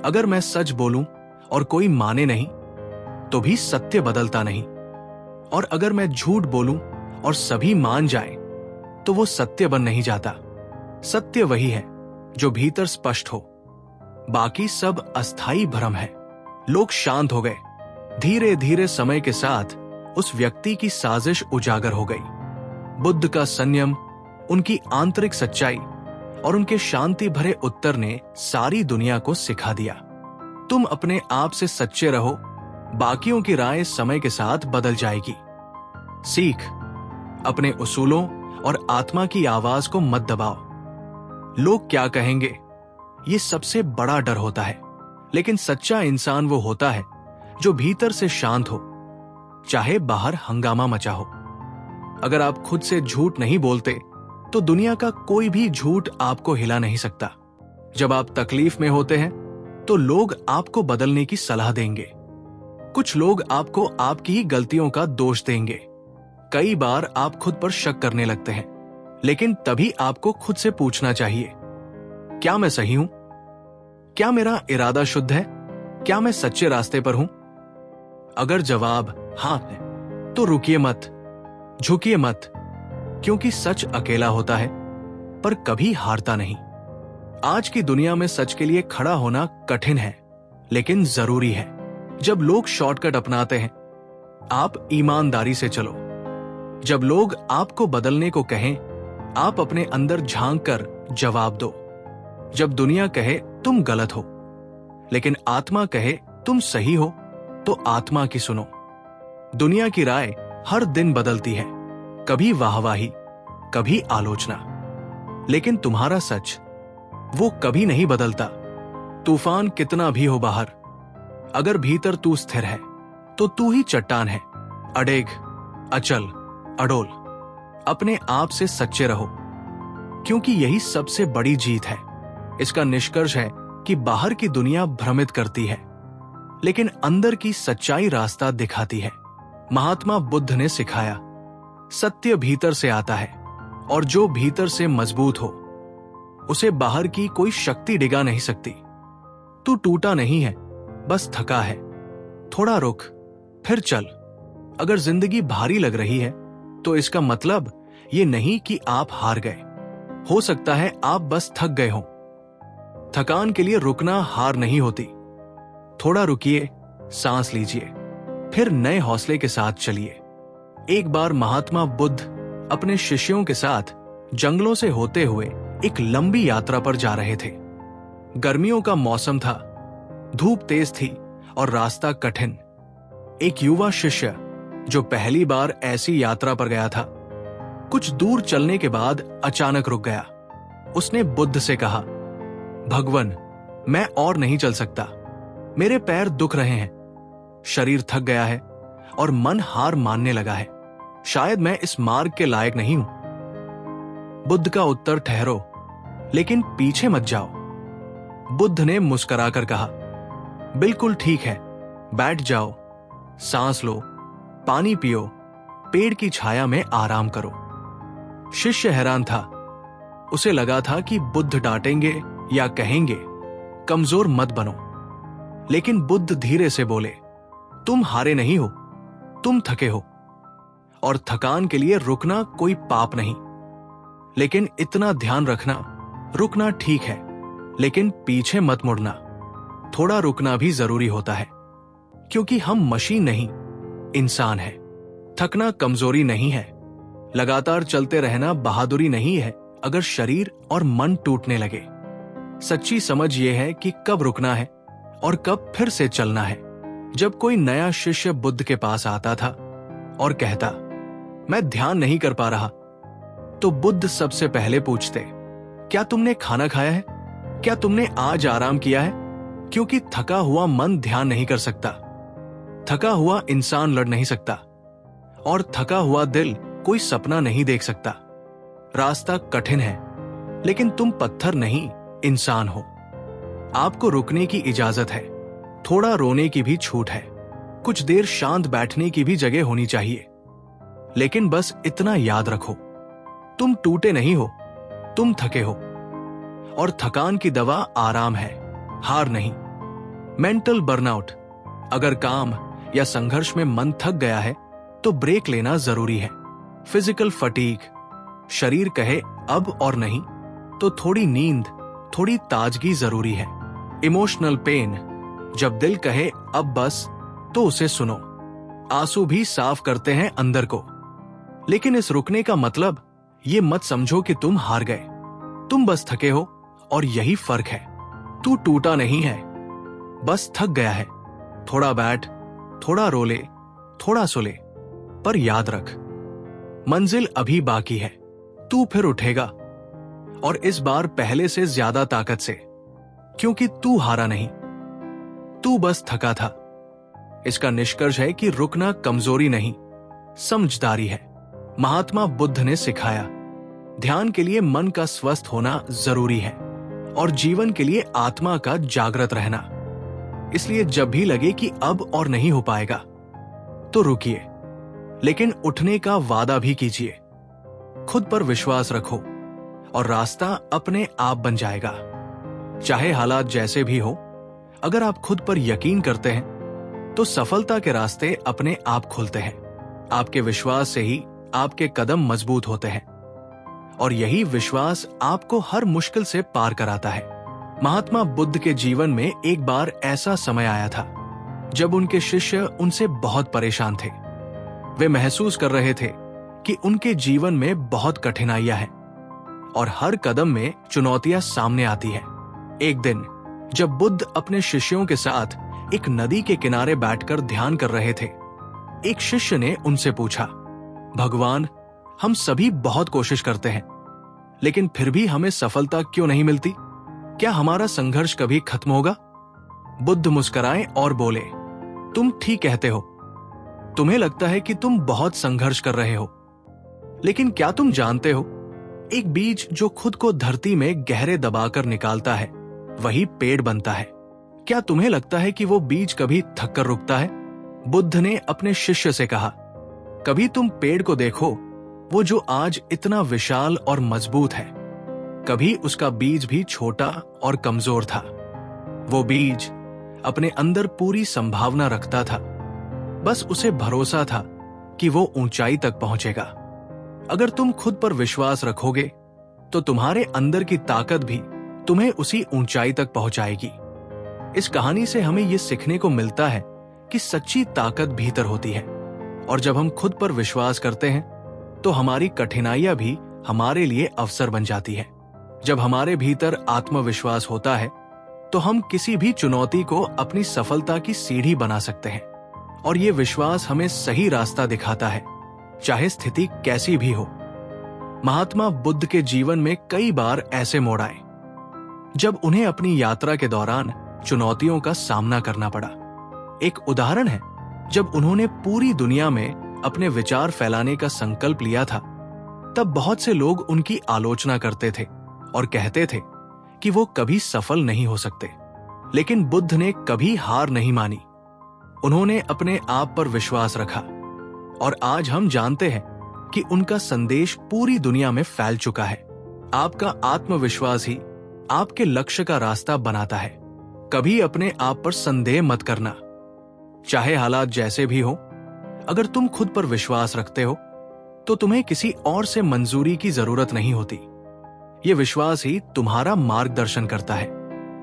अगर मैं सच बोलूं और कोई माने नहीं, तो भी सत्य बदलता नहीं। और अगर मैं झूठ बोलूं और सभी मान जाएं, तो वो सत्य बन नहीं जाता। सत्य वही है जो भीतर स्पष्ट हो, बाकी सब अस्थाई भ्रम है। लोग शांत हो गए। धीरे धीरे समय के साथ उस व्यक्ति की साजिश उजागर हो गई। बुद्ध का संयम, उनकी आंतरिक सच्चाई और उनके शांति भरे उत्तर ने सारी दुनिया को सिखा दिया, तुम अपने आप से सच्चे रहो, बाकियों की राय समय के साथ बदल जाएगी। सीख, अपने उसूलों और आत्मा की आवाज को मत दबाओ। लोग क्या कहेंगे, ये सबसे बड़ा डर होता है, लेकिन सच्चा इंसान वो होता है जो भीतर से शांत हो, चाहे बाहर हंगामा मचा हो। अगर आप खुद से झूठ नहीं बोलते, तो दुनिया का कोई भी झूठ आपको हिला नहीं सकता। जब आप तकलीफ में होते हैं, तो लोग आपको बदलने की सलाह देंगे। कुछ लोग आपको आपकी ही गलतियों का दोष देंगे। कई बार आप खुद पर शक करने लगते हैं, लेकिन तभी आपको खुद से पूछना चाहिए, क्या मैं सही हूं? क्या मेरा इरादा शुद्ध है? क्या मैं सच्चे रास्ते पर हूं? अगर जवाब हां है, तो रुकिए मत, झुकिए मत, क्योंकि सच अकेला होता है पर कभी हारता नहीं। आज की दुनिया में सच के लिए खड़ा होना कठिन है, लेकिन जरूरी है। जब लोग शॉर्टकट अपनाते हैं, आप ईमानदारी से चलो। जब लोग आपको बदलने को कहें, आप अपने अंदर झांक कर जवाब दो। जब दुनिया कहे तुम गलत हो, लेकिन आत्मा कहे तुम सही हो, तो आत्मा की सुनो। दुनिया की राय हर दिन बदलती है, कभी वाहवाही, कभी आलोचना, लेकिन तुम्हारा सच वो कभी नहीं बदलता। तूफान कितना भी हो बाहर, अगर भीतर तू स्थिर है, तो तू ही चट्टान है, अड़ेग, अचल, अडोल, अपने आप से सच्चे रहो, क्योंकि यही सबसे बड़ी जीत है। इसका निष्कर्ष है कि बाहर की दुनिया भ्रमित करती है, लेकिन अंदर की सच्चाई रास्ता दिखाती है। महात्मा बुद्ध ने सिखाया, सत्य भीतर से आता है और जो भीतर से मजबूत हो उसे बाहर की कोई शक्ति डिगा नहीं सकती। तू टूटा नहीं है, बस थका है। थोड़ा रुक, फिर चल। अगर जिंदगी भारी लग रही है तो इसका मतलब ये नहीं कि आप हार गए। हो सकता है आप बस थक गए हो। थकान के लिए रुकना हार नहीं होती। थोड़ा रुकिए, सांस लीजिए, फिर नए हौसले के साथ चलिए। एक बार महात्मा बुद्ध अपने शिष्यों के साथ जंगलों से होते हुए एक लंबी यात्रा पर जा रहे थे। गर्मियों का मौसम था, धूप तेज थी और रास्ता कठिन। एक युवा शिष्य जो पहली बार ऐसी यात्रा पर गया था, कुछ दूर चलने के बाद अचानक रुक गया। उसने बुद्ध से कहा, भगवन, मैं और नहीं चल सकता। मेरे पैर दुख रहे हैं, शरीर थक गया है और मन हार मानने लगा है। शायद मैं इस मार्ग के लायक नहीं हूं। बुद्ध का उत्तर, ठहरो, लेकिन पीछे मत जाओ। बुद्ध ने मुस्कुराकर कहा, बिल्कुल ठीक है, बैठ जाओ, सांस लो, पानी पियो, पेड़ की छाया में आराम करो। शिष्य हैरान था। उसे लगा था कि बुद्ध डांटेंगे या कहेंगे, कमजोर मत बनो। लेकिन बुद्ध धीरे से बोले, तुम हारे नहीं हो, तुम थके हो, और थकान के लिए रुकना कोई पाप नहीं। लेकिन इतना ध्यान रखना, रुकना ठीक है, लेकिन पीछे मत मुड़ना। थोड़ा रुकना भी जरूरी होता है, क्योंकि हम मशीन नहीं, इंसान है। थकना कमजोरी नहीं है, लगातार चलते रहना बहादुरी नहीं है अगर शरीर और मन टूटने लगे। सच्ची समझ यह है कि कब रुकना है और कब फिर से चलना है। जब कोई नया शिष्य बुद्ध के पास आता था और कहता, मैं ध्यान नहीं कर पा रहा, तो बुद्ध सबसे पहले पूछते, क्या तुमने खाना खाया है? क्या तुमने आज आराम किया है? क्योंकि थका हुआ मन ध्यान नहीं कर सकता, थका हुआ इंसान लड़ नहीं सकता, और थका हुआ दिल कोई सपना नहीं देख सकता। रास्ता कठिन है, लेकिन तुम पत्थर नहीं, इंसान हो। आपको रुकने की इजाजत है, थोड़ा रोने की भी छूट है, कुछ देर शांत बैठने की भी जगह होनी चाहिए। लेकिन बस इतना याद रखो, तुम टूटे नहीं हो, तुम थके हो, और थकान की दवा आराम है, हार नहीं। मेंटल बर्नआउट, अगर काम या संघर्ष में मन थक गया है तो ब्रेक लेना जरूरी है। फिजिकल फटीग, शरीर कहे अब और नहीं, तो थोड़ी नींद, थोड़ी ताजगी जरूरी है। इमोशनल पेन, जब दिल कहे अब बस, तो उसे सुनो। आंसू भी साफ करते हैं अंदर को। लेकिन इस रुकने का मतलब ये मत समझो कि तुम हार गए। तुम बस थके हो, और यही फर्क है। तू टूटा नहीं है, बस थक गया है। थोड़ा बैठ, थोड़ा रो ले, थोड़ा सो ले, पर याद रख, मंजिल अभी बाकी है। तू फिर उठेगा, और इस बार पहले से ज्यादा ताकत से, क्योंकि तू हारा नहीं, तू बस थका था। इसका निष्कर्ष है कि रुकना कमजोरी नहीं, समझदारी है। महात्मा बुद्ध ने सिखाया, ध्यान के लिए मन का स्वस्थ होना जरूरी है, और जीवन के लिए आत्मा का जागृत रहना। इसलिए जब भी लगे कि अब और नहीं हो पाएगा, तो रुकिए, लेकिन उठने का वादा भी कीजिए। खुद पर विश्वास रखो, और रास्ता अपने आप बन जाएगा। चाहे हालात जैसे भी हो, अगर आप खुद पर यकीन करते हैं तो सफलता के रास्ते अपने आप खुलते हैं। आपके विश्वास से ही आपके कदम मजबूत होते हैं, और यही विश्वास आपको हर मुश्किल से पार कराता है। महात्मा बुद्ध के जीवन में एक बार ऐसा समय आया था जब उनके शिष्य उनसे बहुत परेशान थे। वे महसूस कर रहे थे कि उनके जीवन में बहुत कठिनाइयां हैं और हर कदम में चुनौतियां सामने आती हैं। एक दिन जब बुद्ध अपने शिष्यों के साथ एक नदी के किनारे बैठकर ध्यान कर रहे थे, एक शिष्य ने उनसे पूछा, भगवान, हम सभी बहुत कोशिश करते हैं, लेकिन फिर भी हमें सफलता क्यों नहीं मिलती? क्या हमारा संघर्ष कभी खत्म होगा? बुद्ध मुस्कुराए और बोले, तुम ठीक कहते हो, तुम्हें लगता है कि तुम बहुत संघर्ष कर रहे हो, लेकिन क्या तुम जानते हो, एक बीज जो खुद को धरती में गहरे दबाकर निकालता है वही पेड़ बनता है। क्या तुम्हें लगता है कि वो बीज कभी थक कर रुकता है? बुद्ध ने अपने शिष्य से कहा, कभी तुम पेड़ को देखो, वो जो आज इतना विशाल और मजबूत है, कभी उसका बीज भी छोटा और कमजोर था। वो बीज अपने अंदर पूरी संभावना रखता था, बस उसे भरोसा था कि वो ऊंचाई तक पहुंचेगा। अगर तुम खुद पर विश्वास रखोगे तो तुम्हारे अंदर की ताकत भी तुम्हें उसी ऊंचाई तक पहुंचाएगी। इस कहानी से हमें यह सीखने को मिलता है कि सच्ची ताकत भीतर होती है, और जब हम खुद पर विश्वास करते हैं तो हमारी कठिनाइयां भी हमारे लिए अवसर बन जाती है। जब हमारे भीतर आत्मविश्वास होता है तो हम किसी भी चुनौती को अपनी सफलता की सीढ़ी बना सकते हैं, और ये विश्वास हमें सही रास्ता दिखाता है, चाहे स्थिति कैसी भी हो। महात्मा बुद्ध के जीवन में कई बार ऐसे मोड़ आए जब उन्हें अपनी यात्रा के दौरान चुनौतियों का सामना करना पड़ा। एक उदाहरण है जब उन्होंने पूरी दुनिया में अपने विचार फैलाने का संकल्प लिया था, तब बहुत से लोग उनकी आलोचना करते थे और कहते थे कि वो कभी सफल नहीं हो सकते। लेकिन बुद्ध ने कभी हार नहीं मानी। उन्होंने अपने आप पर विश्वास रखा, और आज हम जानते हैं कि उनका संदेश पूरी दुनिया में फैल चुका है। आपका आत्मविश्वास ही आपके लक्ष्य का रास्ता बनाता है। कभी अपने आप पर संदेह मत करना, चाहे हालात जैसे भी हो। अगर तुम खुद पर विश्वास रखते हो तो तुम्हें किसी और से मंजूरी की जरूरत नहीं होती। यह विश्वास ही तुम्हारा मार्गदर्शन करता है।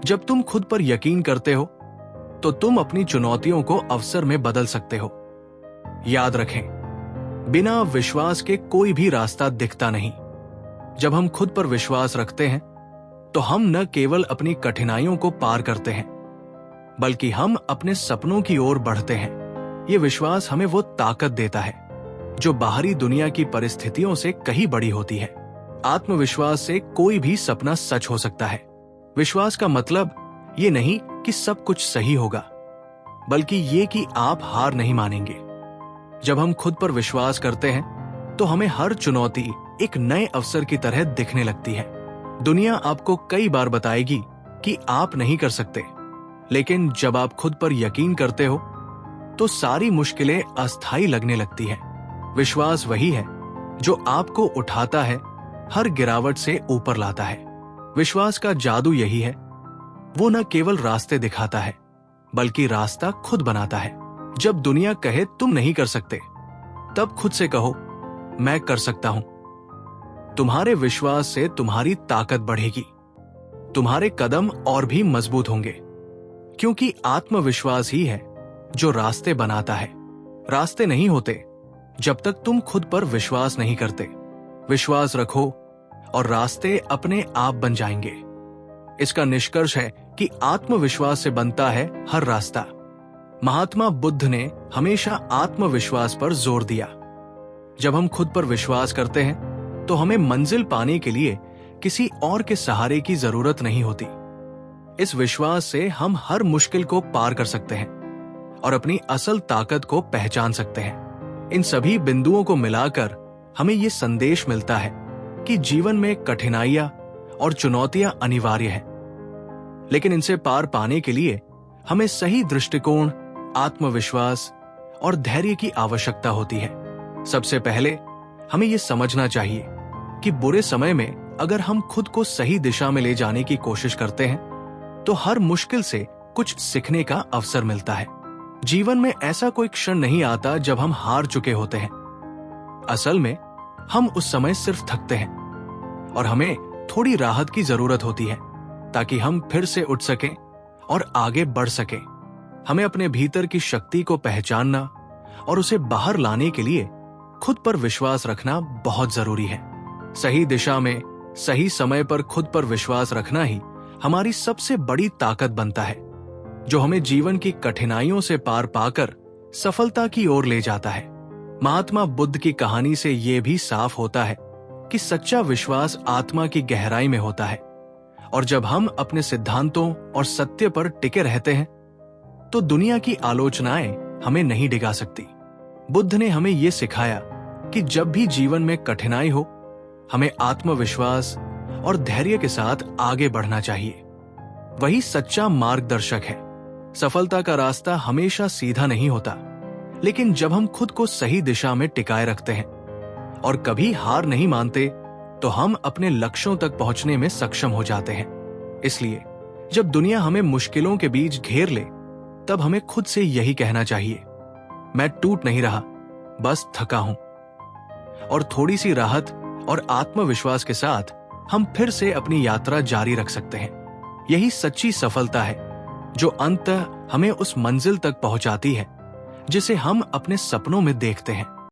जब तुम खुद पर यकीन करते हो तो तुम अपनी चुनौतियों को अवसर में बदल सकते हो। याद रखें, बिना विश्वास के कोई भी रास्ता दिखता नहीं। जब हम खुद पर विश्वास रखते हैं तो हम न केवल अपनी कठिनाइयों को पार करते हैं, बल्कि हम अपने सपनों की ओर बढ़ते हैं। ये विश्वास हमें वो ताकत देता है जो बाहरी दुनिया की परिस्थितियों से कहीं बड़ी होती है। आत्मविश्वास से कोई भी सपना सच हो सकता है। विश्वास का मतलब ये नहीं कि सब कुछ सही होगा, बल्कि ये कि आप हार नहीं मानेंगे। जब हम खुद पर विश्वास करते हैं तो हमें हर चुनौती एक नए अवसर की तरह दिखने लगती है। दुनिया आपको कई बार बताएगी कि आप नहीं कर सकते, लेकिन जब आप खुद पर यकीन करते हो तो सारी मुश्किलें अस्थायी लगने लगती हैं। विश्वास वही है जो आपको उठाता है, हर गिरावट से ऊपर लाता है। विश्वास का जादू यही है, वो न केवल रास्ते दिखाता है बल्कि रास्ता खुद बनाता है। जब दुनिया कहे तुम नहीं कर सकते, तब खुद से कहो मैं कर सकता हूं। तुम्हारे विश्वास से तुम्हारी ताकत बढ़ेगी, तुम्हारे कदम और भी मजबूत होंगे, क्योंकि आत्मविश्वास ही है जो रास्ते बनाता है। रास्ते नहीं होते जब तक तुम खुद पर विश्वास नहीं करते। विश्वास रखो और रास्ते अपने आप बन जाएंगे। इसका निष्कर्ष है कि आत्मविश्वास से बनता है हर रास्ता। महात्मा बुद्ध ने हमेशा आत्मविश्वास पर जोर दिया। जब हम खुद पर विश्वास करते हैं तो हमें मंजिल पाने के लिए किसी और के सहारे की जरूरत नहीं होती। इस विश्वास से हम हर मुश्किल को पार कर सकते हैं और अपनी असल ताकत को पहचान सकते हैं। इन सभी बिंदुओं को मिलाकर हमें ये संदेश मिलता है कि जीवन में कठिनाइयां और चुनौतियां अनिवार्य हैं, लेकिन इनसे पार पाने के लिए हमें सही दृष्टिकोण, आत्मविश्वास और धैर्य की आवश्यकता होती है। सबसे पहले हमें यह समझना चाहिए कि बुरे समय में अगर हम खुद को सही दिशा में ले जाने की कोशिश करते हैं तो हर मुश्किल से कुछ सीखने का अवसर मिलता है। जीवन में ऐसा कोई क्षण नहीं आता जब हम हार चुके होते हैं। असल में हम उस समय सिर्फ थकते हैं और हमें थोड़ी राहत की जरूरत होती है ताकि हम फिर से उठ सकें और आगे बढ़ सकें। हमें अपने भीतर की शक्ति को पहचानना और उसे बाहर लाने के लिए खुद पर विश्वास रखना बहुत जरूरी है। सही दिशा में सही समय पर खुद पर विश्वास रखना ही हमारी सबसे बड़ी ताकत बनता है, जो हमें जीवन की कठिनाइयों से पार पाकर सफलता की ओर ले जाता है। महात्मा बुद्ध की कहानी से यह भी साफ होता है कि सच्चा विश्वास आत्मा की गहराई में होता है, और जब हम अपने सिद्धांतों और सत्य पर टिके रहते हैं तो दुनिया की आलोचनाएं हमें नहीं डिगा सकती। बुद्ध ने हमें यह सिखाया कि जब भी जीवन में कठिनाई हो, हमें आत्मविश्वास और धैर्य के साथ आगे बढ़ना चाहिए। वही सच्चा मार्गदर्शक है। सफलता का रास्ता हमेशा सीधा नहीं होता, लेकिन जब हम खुद को सही दिशा में टिकाए रखते हैं और कभी हार नहीं मानते, तो हम अपने लक्ष्यों तक पहुंचने में सक्षम हो जाते हैं। इसलिए जब दुनिया हमें मुश्किलों के बीच घेर ले, तब हमें खुद से यही कहना चाहिए, मैं टूट नहीं रहा, बस थका हूं। और थोड़ी सी राहत और आत्मविश्वास के साथ हम फिर से अपनी यात्रा जारी रख सकते हैं। यही सच्ची सफलता है, जो अंततः हमें उस मंजिल तक पहुंचाती है जिसे हम अपने सपनों में देखते हैं।